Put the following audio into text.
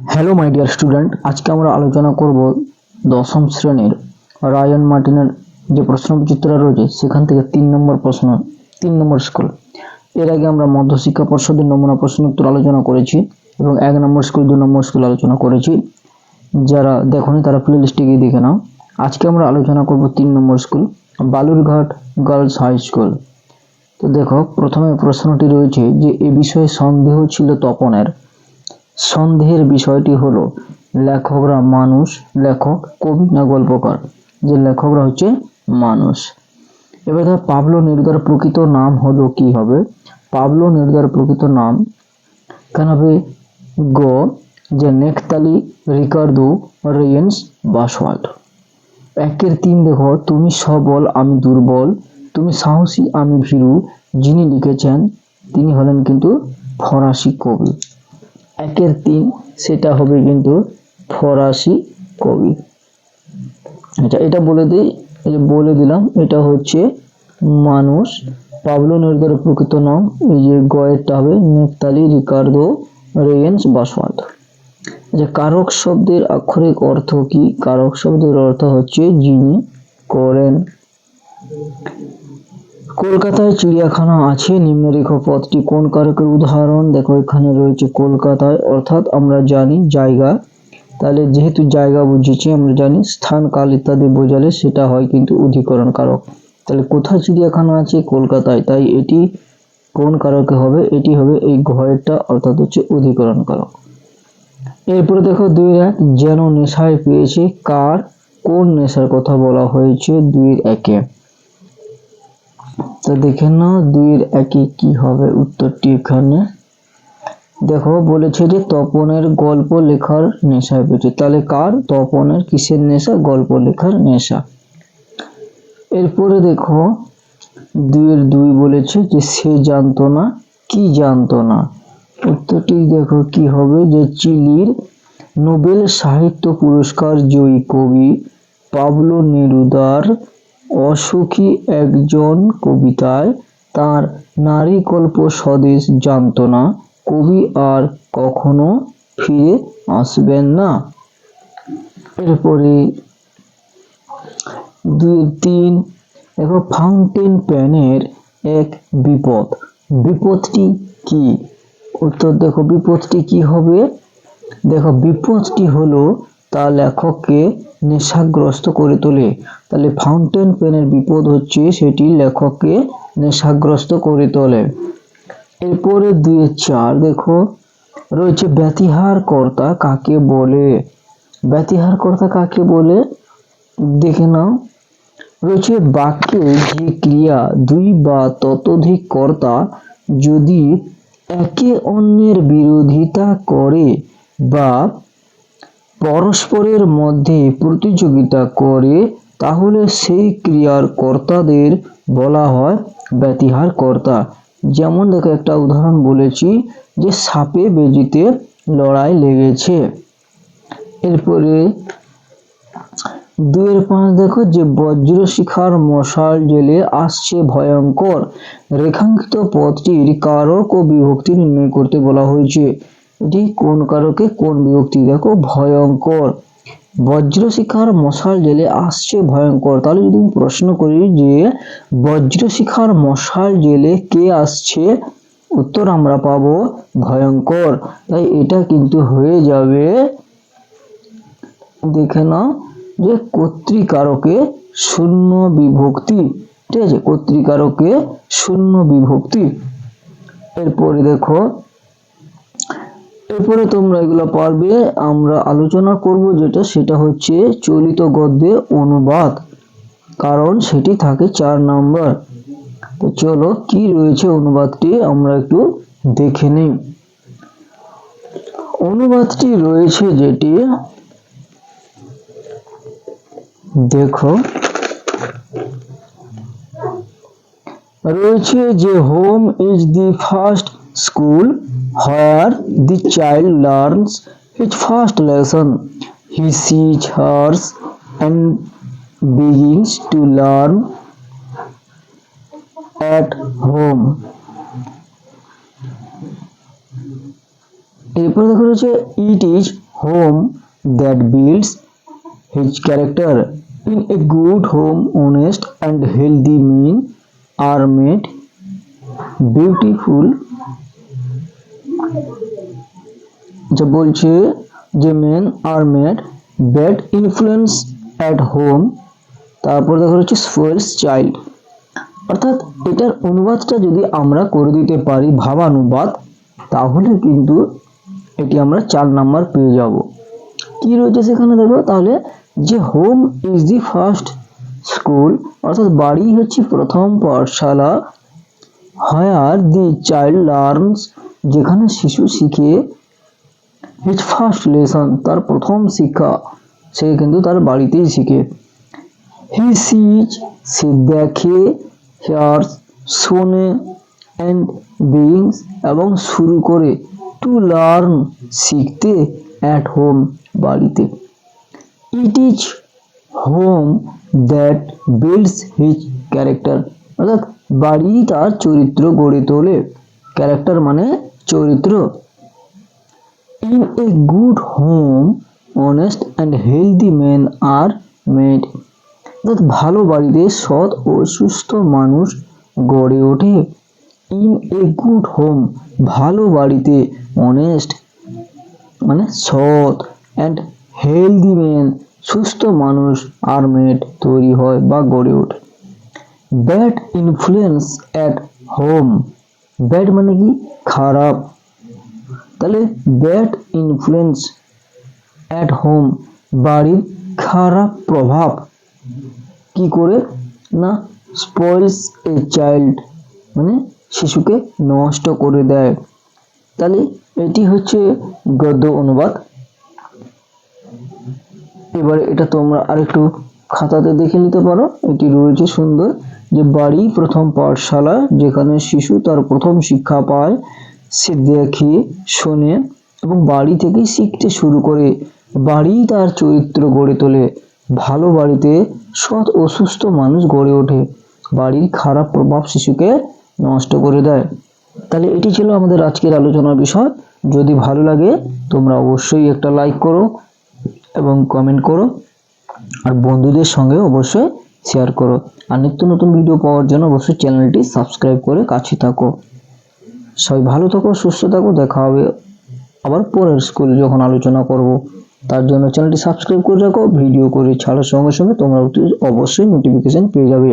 Hello my dear student, আজকে আমরা আলোচনা করব দশম শ্রেণীর রায়ান মার্টিনের যে প্রশ্নবিচিত্রা রয়েছে সেখান থেকে 3 নম্বর প্রশ্ন, 3 নম্বর স্কুল। এর আগে আমরা মধ্যশিক্ষা পর্ষদের নমুনা প্রশ্ন উত্তর আলোচনা করেছি এবং 1 নম্বর স্কুল, 2 নম্বর স্কুল আলোচনা করেছি। যারা দেখোনি তারা প্লে লিস্টে গিয়ে দেখে নাও। আজকে আমরা আলোচনা করব 3 নম্বর school, Balurghat girls high school. তো দেখো, প্রথমে প্রশ্নটি রয়েছে যে এ বিষয়ে সন্দেহ ছিল তপনের। সন্দেহের বিষয়টি হলো লেখকরা মানুষ, লেখক কবি না গল্পকার। যে লেখকরা হচ্ছে মানুষ। এবার ধর পাবলো নেরুদার প্রকৃত নাম হলো কি হবে? পাবলো নেরুদার প্রকৃত নাম কেন হবে? গ, যে নেকতালি রিকার্দো রেয়েন্স বাসওয়াল্ড। 1-3 দেখো, তুমি সবল আমি দুর্বল, তুমি সাহসী আমি ভীরু। যিনি লিখেছেন তিনি হলেন কিন্তু ফরাসি কবি। 1-3 সেটা হবে কিন্তু ফরাসি কবি। আচ্ছা, এটা বলে দিই, বলে দিলাম, এটা হচ্ছে মানুষ। পাবলো নেরুদার প্রকৃত নাম, এই যে গয়েরটা হবে নেকতালি রিকার্দো রেয়েন্স বাসওয়াল্ড। যে কারক শব্দের আক্ষরিক অর্থ কি? কারক শব্দের অর্থ হচ্ছে যিনি করেন। কলকাতায় চিড়িয়াখানা আছে, নিম্নরেখ পদটি কোন কারকের উদাহরণ? দেখো, এখানে রয়েছে কলকাতায়, অর্থাৎ আমরা জানি জায়গা। তাহলে যেহেতু জায়গা বুঝেছি, আমরা জানি স্থান কাল ইত্যাদি বোঝালে সেটা হয় কিন্তু অধিকরণ কারক। তাহলে কোথায় চিড়িয়াখানা আছে? কলকাতায়। তাই এটি কোন কারকে হবে? এটি হবে এই ঘয়েরটা, অর্থাৎ হচ্ছে অধিকরণ কারক। এরপরে দেখো 2-1, যেন নেশায় পেয়েছে কার, কোন নেশার কথা বলা হয়েছে 2-1-এ? তো দেখে নাও 2-1-এ কি হবে উত্তরটি। এখানে দেখো বলেছে যে তপনের গল্প লেখার নেশায় পেয়েছে। তাহলে কার? তপনের কিসের নেশা? গল্প লেখার নেশা। এরপরে দেখো 2-2 বলেছে যে সে জানতো না, কি জানতো না? উত্তরটি দেখো কি হবে, যে চিলির নোবেল সাহিত্য পুরস্কার জয়ী কবি পাবলো নেরুদার অসুখী একজন কবিতায় তার নারী কল্প স্বদেশ জানতো না, কবি আর কখনো ফিরে আসবেন না। এরপরে 2-3 দেখো, ফাউন্টেন পেনের এক বিপদ, বিপদটি কি? উত্তর দেখো বিপদটি কি হবে? দেখো বিপদটি হলো তা লেখককে নেশাগ্রস্ত করে তোলে। তাহলে ফাউন্টেন পেনের বিপদ হচ্ছে সেটি লেখককে নেশাগ্রস্ত করে তোলে। এরপরে 2-4 দেখো রয়েছে ব্যতিহার কর্তা কাকে বলে? ব্যতিহার কর্তা কাকে বলে দেখে নাও। রয়েছে বাক্যে যে ক্রিয়া 2 বা ততোধিক কর্তা যদি একে অন্যের বিরোধিতা করে বা পরস্পরের মধ্যে প্রতিযোগিতা করে তাহলে সেই ক্রিয়ার কর্তাদের বলা হয় ব্যতিহার কর্তা। যেমন দেখো একটা উদাহরণ বলেছি, যে সাপে বেজিতে লড়াই লেগেছে। এরপরে 2-5 দেখো, যে বজ্রশিখার মশাল জেলে আসছে ভয়ঙ্কর, রেখাঙ্কিত পদটির কারক ও বিভক্তি নির্ণয় করতে বলা হয়েছে। এটি কোন কারকে কোন বিভক্তি? দেখো ভয়ঙ্কর। বজ্রশিখার মশাল জেলে আসছে ভয়ঙ্কর। তাহলে যদি আমি প্রশ্ন করি যে বজ্রশিখার মশাল জেলে কে আসছে, উত্তর আমরা পাবো ভয়ঙ্কর। তাই এটা কিন্তু হয়ে যাবে, দেখে নাও, যে কর্তৃকারকে শূন্য বিভক্তি। ঠিক আছে, কর্তৃকারকে শূন্য বিভক্তি। এরপরে দেখো, এরপরে তোমরা এগুলো পারবে। আমরা আলোচনা করব যেটা, সেটা হচ্ছে চলিত গদ্যে অনুবাদ, কারণ সেটি থাকে 4 নম্বর। তো চলো কি রয়েছে অনুবাদটি আমরা একটু দেখে নিই। অনুবাদটি রয়েছে যেটি, দেখো রয়েছে যে home is the first school where the child learns his first lesson, he sees hears and begins to learn at home. এরপর দেখো রয়েছে it is home that builds his character. In a good home, honest and healthy men are made beautiful. যা বলছে যে men are made bad influence at home, তারপর দেখা হচ্ছে spoils child। অর্থাৎ এটার অনুবাদটা যদি আমরা করে দিতে পারি ভাবানুবাদ, তাহলে কিন্তু এটি আমরা 4 নাম্বার পেয়ে যাব। কি রয়েছে সেখানে দেখো, তাহলে যে home is the first school, অর্থাৎ বাড়ি হচ্ছে প্রথম পাঠশালা। হোয়ার দি চাইল্ড লার্নস, যেখানে শিশু শিখে। হিজ ফার্স্ট লেসন, তার প্রথম শিক্ষা সে কিন্তু তার বাড়িতেই শিখে। হি সিজ, সে দেখে। হেয়ার্স, শোনে। অ্যান্ড বিগিনস, এবং শুরু করে। টু লার্ন, শিখতে। অ্যাট হোম, বাড়িতে। It is home that builds his character, অর্থাৎ বাড়ি তার চরিত্র গড়ে তোলে। ক্যারেক্টার মানে চরিত্র। In a good home, honest and healthy men are made, অর্থাৎ ভালো বাড়িতে সৎ ও সুস্থ মানুষ গড়ে ওঠে। ইন এ গুড হোম, ভালো বাড়িতে। অনেস্ট মানে সৎ, অ্যান্ড হেলদি মেন, সুস্থ মানুষ আর মেড তৈরি হয় বা গড়ে ওঠে। Bad influence at home, bad মানে কি খারাপ, তাহলে ব্যাড ইনফ্লুয়েন্স অ্যাট হোম, বাড়ির খারাপ প্রভাব কি করে না স্পয়েলস এ চাইল্ড, মানে শিশুকে নষ্ট করে দেয়। তাহলে এটি হচ্ছে গদ্য অনুবাদ। এবারে এটা তোমরা আরেকটু খাতাতে দেখে নিতে পারো। এটি রয়েছে সুন্দর, যে বাড়ি প্রথম পাঠশালা, যেখানে শিশু তার প্রথম শিক্ষা পায়। সে দেখে, শোনে এবং বাড়ি থেকেই শিখতে শুরু করে। বাড়ি তার চরিত্র গড়ে তোলে। ভালো বাড়িতে সৎ ও সুস্থ মানুষ গড়ে ওঠে। বাড়ির খারাপ প্রভাব শিশুকে নষ্ট করে দেয়। তাহলে এটি ছিল আমাদের আজকের আলোচনার বিষয়। যদি ভালো লাগে তোমরা অবশ্যই একটা লাইক করো এবং কমেন্ট করো, আর বন্ধুদের সঙ্গে অবশ্যই শেয়ার করো। আর নিত্য নতুন ভিডিও পাওয়ার জন্য অবশ্যই চ্যানেলটি সাবস্ক্রাইব করে কাছে থাকো। সবাই ভালো থাকো, সুস্থ থাকো। দেখা হবে আবার পরের স্কুলে যখন আলোচনা করব। তার জন্য চ্যানেলটি সাবস্ক্রাইব করে রাখো। ভিডিও করে ছাড়ার সঙ্গে সঙ্গে তোমরা অবশ্যই নোটিফিকেশন পেয়ে যাবে।